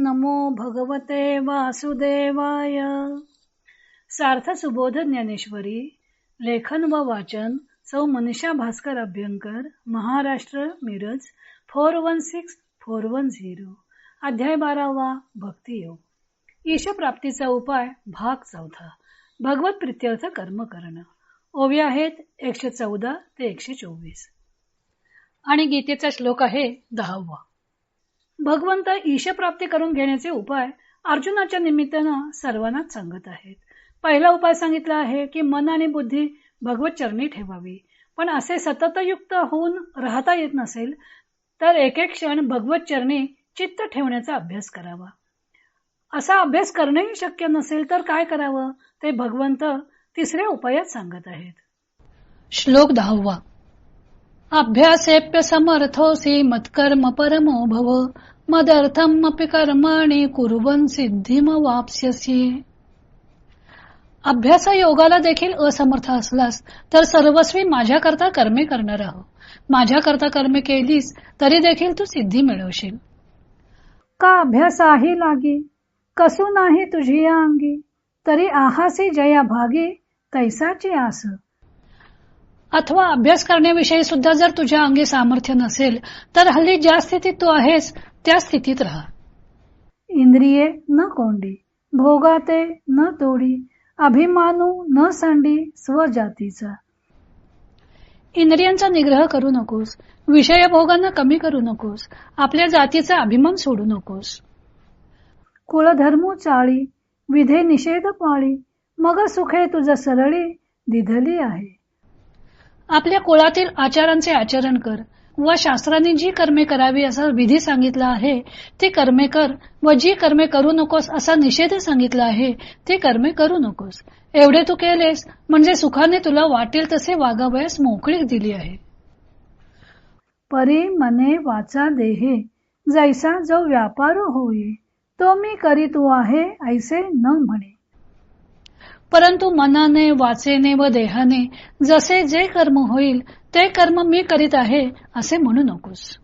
नमो भगवते वासुदेवाय. सार्थ सुबोध ज्ञानेश्वरी. लेखन व वाचन सौ मनीषा भास्कर अभ्यंकर, महाराष्ट्र, मिरज 416410. अध्याय 12वा. भक्तियोग. ईश प्राप्तीचा उपाय भाग 4. भगवत प्रित्यर्थ कर्म करणं. ओवी आहेत 114 ते 124 आणि गीतेचा श्लोक आहे 10वा. भगवंत ईश प्राप्ती करून घेण्याचे उपाय अर्जुनाच्या निमित्तानं सर्वांनाच सांगत आहेत. पहिला उपाय सांगितला आहे की मन आणि बुद्धी भगवत चरणी ठेवावी. पण असे सततयुक्त होऊन राहता येत नसेल तर एक एक क्षण भगवत चरणी चित्त ठेवण्याचा अभ्यास करावा. असा अभ्यास करणेही शक्य नसेल तर काय करावं ते भगवंत तिसऱ्या उपायात सांगत आहेत. श्लोक 10वा. अभ्यासेप्य समर्थोसी मत्कर्म परमो भव मदर्थम अपि कर्माणि कुर्वन् सिद्धिम वाप्स्यसि. अभ्यास योगाला देखील असमर्थ असलास तर सर्वस्वी माझ्याकरता कर्मे करणार आहो. माझ्याकरता कर्मे केलीस तरी देखील तू सिद्धी मिळवशील. का अभ्यासाही लागी कसू नाही तुझी अंगी, तरी आहासी जया भागी तैसाची आस. अथवा अभ्यास करण्याविषयी सुद्धा जर तुझ्या अंगी सामर्थ्य नसेल तर हल्ली ज्या स्थितीत तू आहेस त्या स्थितीत राहा. इंद्रिये न कोंडी भोगाते न तोडी, अभिमानू न सांडी स्वजातीचा. इंद्रियांचा निग्रह करू नकोस, विषय भोगांना कमी करू नकोस, आपल्या जातीचा अभिमान सोडू नकोस. कुळधर्मू चाळी विधे निषेध पाळी, मग सुखे तुझ सरळी दिधली आहे. आपल्या कुळातील आचारांचे आचरण कर व शास्त्रांनी जी कर्मे करावी असा विधी सांगितला आहे ती कर्मे कर व जी कर्मे करू नकोस असा निषेध सांगितला आहे ती कर्मे करू नकोस. एवढे तू केलेस म्हणजे सुखाने तुला वाटेल तसे वागावयास मोकळीक दिली आहे. परी मने वाचा देहे जैसा जो व्यापार होई, तो मी करी तू आहे ऐसे न म्हणे. परंतु मनाने वाचेने व देहाने जसे जे कर्म होईल ते कर्म मी करीत आहे असे म्हणू नकोस.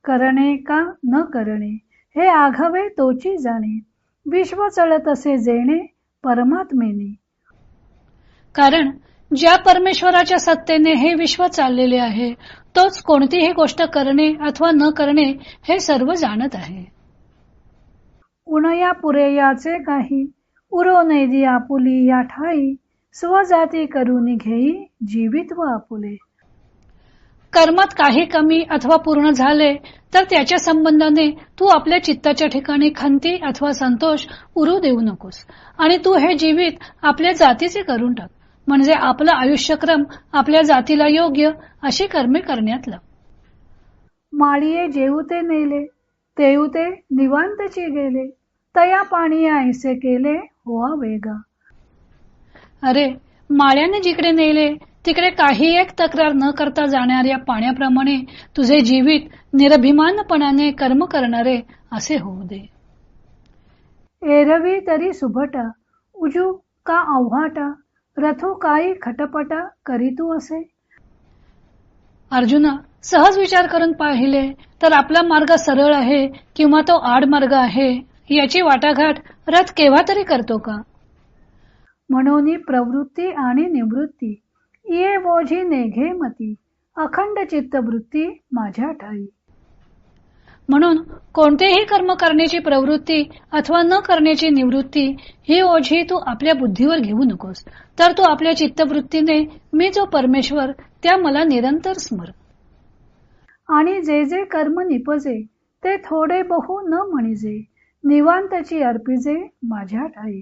करणे का न करणे हे आघावे तोची जाणे, विश्व चळत असे जेणे परमात्मेने. कारण ज्या परमेश्वराच्या सत्तेने हे विश्व चाललेले आहे तोच कोणतीही गोष्ट करणे अथवा न करणे हे सर्व जाणत आहे. उणया पुरेयाचे काही उरो नैदी आपुली या ठाई, स्वजाती करून घेई जीवित्व आपुले. कर्मात काही कमी अथवा पूर्ण झाले तर त्याच्या संबंधाने तू आपल्या चित्ताच्या ठिकाणी खंती अथवा संतोष उरू देऊ नकोस आणि तू हे जीवित आपल्या जातीचे करून टाक. म्हणजे आपला आयुष्यक्रम आपल्या जातीला योग्य अशी कर्मे करण्यात लाव. माळीये जेवते नेले तेवते निवांतची गेले, तया पाणी ऐसे केले होआ वेगा. अरे माळ्याने जिकडे नेले तिकडे काही एक तक्रार न करता जाणाऱ्या पाण्याप्रमाणे तुझे जीवित निरभिमानपणाने कर्म करणारे असे होऊ दे. एरवी तरी सुभटा उजू का आव्हाटा, रथो काही खटपटा करी तू असे. अर्जुना, सहज विचार करून पाहिले तर आपला मार्ग सरळ आहे किंवा तो आडमार्ग आहे याची वाटाघाट रथ केव्हा तरी करतो का? म्हणून प्रवृत्ती आणि निवृत्ती ये बोझी नेघे मती, अखंड चित्तवृत्ती माझ्या ठाई. म्हणून कोणतेही कर्म करण्याची प्रवृत्ती अथवा न करण्याची निवृत्ती ही ओझी तू आपल्या बुद्धीवर घेऊ नकोस, तर तू आपल्या चित्तवृत्तीने मी जो परमेश्वर त्या मला निरंतर स्मर. आणि जे जे कर्म निपजे ते थोडे बहु न म्हणिजे, निवांतची अर्पिजे माझ्या ठाई.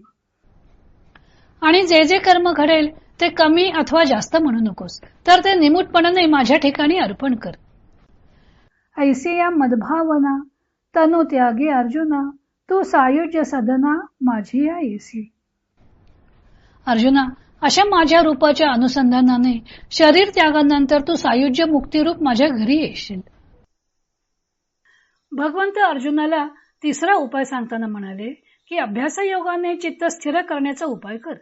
आणि जे जे कर्म घडेल ते कमी अथवा जास्त म्हणू नकोस, तर ते निमूटपणाने माझ्या ठिकाणी अर्पण कर. ऐसी या मदभावना तनु त्यागी अर्जुना, तू सायुज्य सदना माझी या येसी. अर्जुना, अशा माझ्या रूपाच्या अनुसंधानाने शरीर त्यागानंतर तू सायुज्य मुक्तिरूप माझ्या घरी येशील. भगवंत अर्जुनाला तिसरा उपाय सांगताना म्हणाले की अभ्यास योगाने चित्त स्थिर करण्याचा उपाय कर.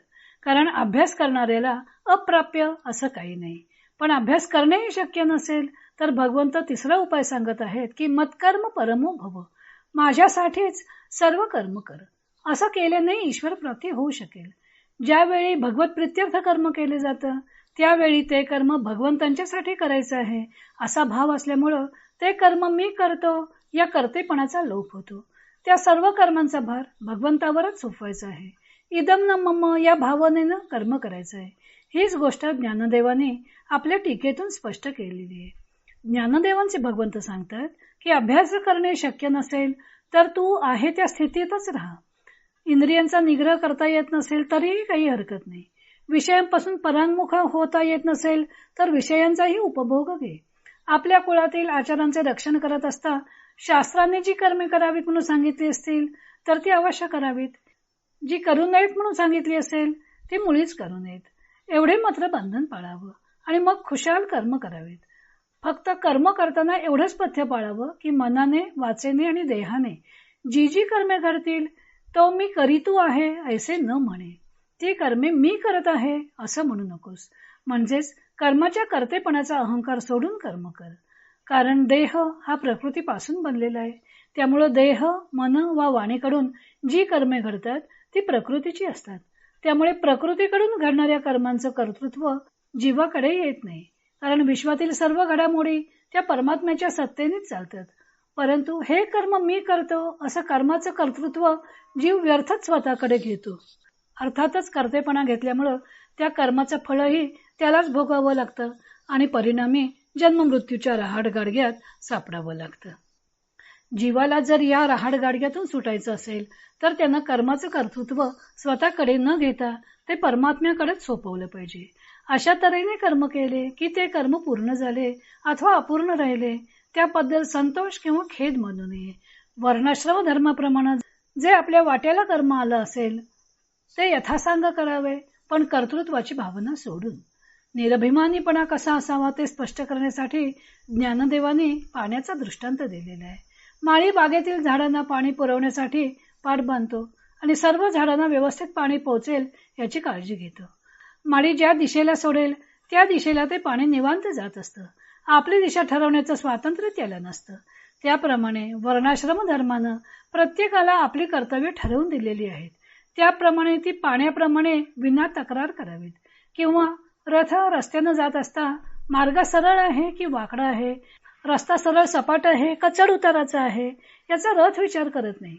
कारण अभ्यास करणाऱ्याला अप्राप्य असं काही नाही. पण अभ्यास करणेही शक्य नसेल तर भगवंत तिसरा उपाय सांगत आहेत की मत्कर्म परमो भव, माझ्यासाठीच सर्व कर्म कर. असं केल्याने ईश्वर प्राप्ती होऊ शकेल. ज्यावेळी भगवत प्रित्यर्थ कर्म केले जातं त्यावेळी ते कर्म भगवंतांच्यासाठी करायचं आहे असा भाव असल्यामुळं ते कर्म मी करतो या कर्तेपणाचा लोप होतो. त्या सर्व कर्मांचा भार भगवंतावरच सोपवायचा आहे. इदम न मम या भावनेनं कर्म करायचं आहे. हीच गोष्ट ज्ञानदेवाने आपल्या टीकेतून स्पष्ट केलेली आहे. ज्ञानदेवांचे भगवंत सांगतात की अभ्यास करणे शक्य नसेल तर तू आहे त्या स्थितीतच राहा. इंद्रियांचा निग्रह करता येत नसेल तरीही काही हरकत नाही. विषयांपासून परांगमुख होता येत नसेल तर विषयांचाही उपभोग घे. आपल्या कुळातील आचारांचे रक्षण करत असता शास्त्राने जी कर्मे करावीत म्हणून सांगितली असतील तर ती अवश्य करावीत. जी करू नयेत म्हणून सांगितली असेल ती मुळीच करू नयेत. एवढे मात्र बंधन पाळावं आणि मग खुशाल कर्म करावेत. फक्त कर्म करताना एवढंच पथ्य पाळावं की मनाने, वाचेने आणि देहाने जी जी कर्मे घडतील तो मी करीतू आहे ऐसे न म्हणे. ती कर्मे मी करत आहे असं म्हणू नकोस. म्हणजेच कर्माच्या कर्तेपणाचा अहंकार सोडून कर्म कर. कारण देह हा प्रकृतीपासून बनलेला आहे. त्यामुळे देह, मन वा वाणीकडून जी कर्मे घडतात ती प्रकृतीची असतात. त्यामुळे प्रकृतीकडून घडणाऱ्या कर्मांचं कर्तृत्व जीवाकडे येत नाही. कारण विश्वातील सर्व घडामोडी त्या परमात्म्याच्या सत्तेनेच चालतात. परंतु हे कर्म मी करतो असं कर्माचं कर्तृत्व जीव व्यर्थच स्वतःकडे घेतो. अर्थातच कर्तेपणा घेतल्यामुळं त्या कर्माचं फळही त्यालाच भोगावं लागतं आणि परिणामी जन्ममृत्यूच्या रहाडगाडग्यात सापडावं लागतं. जीवाला जर या रहाडगाडग्यातून सुटायचं असेल तर त्यानं कर्माचं कर्तृत्व स्वतःकडे न घेता ते परमात्म्याकडेच सोपवलं पाहिजे. अशा तऱ्हेने कर्म केले की ते कर्म पूर्ण झाले अथवा अपूर्ण राहिले त्याबद्दल संतोष किंवा खेद मानू नये. वर्णाश्रम धर्माप्रमाणे जे आपल्या वाट्याला कर्म आलं असेल ते यथासांग करावे, पण कर्तृत्वाची भावना सोडून. निरभिमानीपणा कसा असावा ते स्पष्ट करण्यासाठी ज्ञानदेवाने पाण्याचा दृष्टांत दिलेला आहे. माळी बागेतील झाडांना पाणी पुरवण्यासाठी पाट बांधतो आणि सर्व झाडांना व्यवस्थित पाणी पोहोचेल याची काळजी घेतो. माळी ज्या दिशेला सोडेल त्या दिशेला ते पाणी निवांत जात असतं. आपली दिशा ठरवण्याचं स्वातंत्र्य त्याला नसतं. त्याप्रमाणे वर्णाश्रम धर्मानं प्रत्येकाला आपली कर्तव्य ठरवून दिलेली आहेत. त्याप्रमाणे ती पाण्याप्रमाणे विना तक्रार करावीत. किंवा रथ रस्त्यानं जात असता मार्ग सरळ आहे की वाकडा आहे, रस्ता सरळ सपाट आहे का चढ उताराचा आहे याचा रथ विचार करत नाही.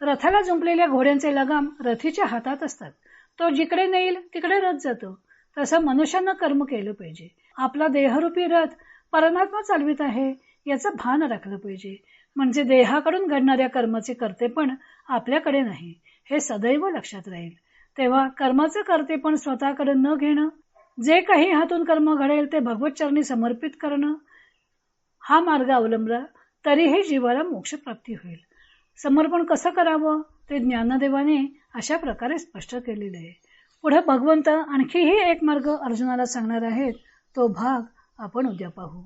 रथाला जुंपलेल्या घोड्यांचे लगाम रथीच्या हातात असतात. तो जिकडे नेईल तिकडे रथ जातो. तसं मनुष्यानं कर्म केलं पाहिजे. आपला देहरूपी रथ परमात्मा चालवित आहे याचं भान राखलं पाहिजे. म्हणजे देहाकडून घडणाऱ्या कर्माचे कर्तेपण आपल्याकडे नाही हे सदैव लक्षात राहील. तेव्हा कर्माचं कर्तेपण स्वतःकडे न घेणं, जे काही हातून कर्म घडेल ते भगवतचरणी समर्पित करणं हा मार्ग अवलंबला तरीही जीवाला मोक्षप्राप्ती होईल. समर्पण कसं करावं ते ज्ञानदेवाने अशा प्रकारे स्पष्ट केलेले आहे. पुढे भगवंत आणखीही एक मार्ग अर्जुनाला सांगणार आहेत. तो भाग आपण उद्या पाहू.